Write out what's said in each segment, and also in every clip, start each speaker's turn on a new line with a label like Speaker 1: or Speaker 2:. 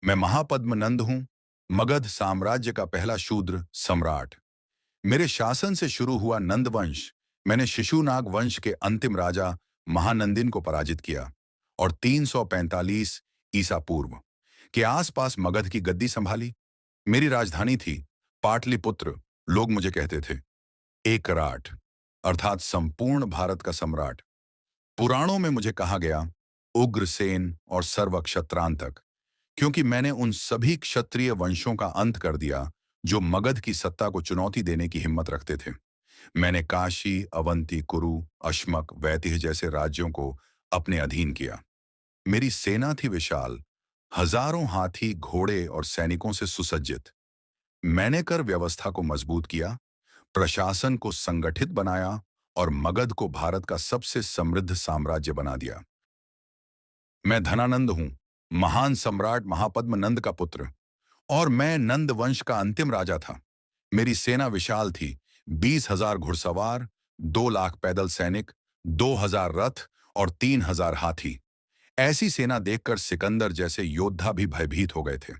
Speaker 1: मैं महापद्म नंद हूं, मगध साम्राज्य का पहला शूद्र सम्राट। मेरे शासन से शुरू हुआ नंद वंश। मैंने शिशुनाग वंश के अंतिम राजा महानंदिन को पराजित किया और 345 ईसा पूर्व के आसपास मगध की गद्दी संभाली। मेरी राजधानी थी पाटलिपुत्र। लोग मुझे कहते थे एकराट, अर्थात संपूर्ण भारत का सम्राट। पुराणों में मुझे कहा गया उग्रसेन और सर्वक्षत्रांतक, क्योंकि मैंने उन सभी क्षत्रिय वंशों का अंत कर दिया जो मगध की सत्ता को चुनौती देने की हिम्मत रखते थे। मैंने काशी, अवंती, कुरु, अश्मक, वैतिह जैसे राज्यों को अपने अधीन किया। मेरी सेना थी विशाल, हजारों हाथी, घोड़े और सैनिकों से सुसज्जित। मैंने कर व्यवस्था को मजबूत किया, प्रशासन को संगठित बनाया और मगध को भारत का सबसे समृद्ध साम्राज्य बना दिया। मैं धनानंद हूं, महान सम्राट महापद्म नंद का पुत्र, और मैं नंद वंश का अंतिम राजा था। मेरी सेना विशाल थी, 20,000 घुड़सवार, 2 लाख पैदल सैनिक, 2,000 रथ और 3,000 हाथी। ऐसी सेना देखकर सिकंदर जैसे योद्धा भी भयभीत हो गए थे।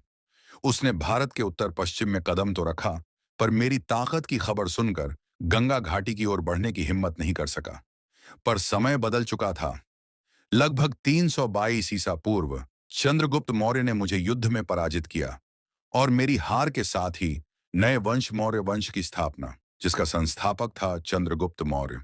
Speaker 1: उसने भारत के उत्तर पश्चिम में कदम तो रखा, पर मेरी ताकत की खबर सुनकर गंगा घाटी की ओर बढ़ने की हिम्मत नहीं कर सका। पर समय बदल चुका था। लगभग 322 ईसा पूर्व चंद्रगुप्त मौर्य ने मुझे युद्ध में पराजित किया और मेरी हार के साथ ही नए वंश मौर्य वंश की स्थापना, जिसका संस्थापक था चंद्रगुप्त मौर्य।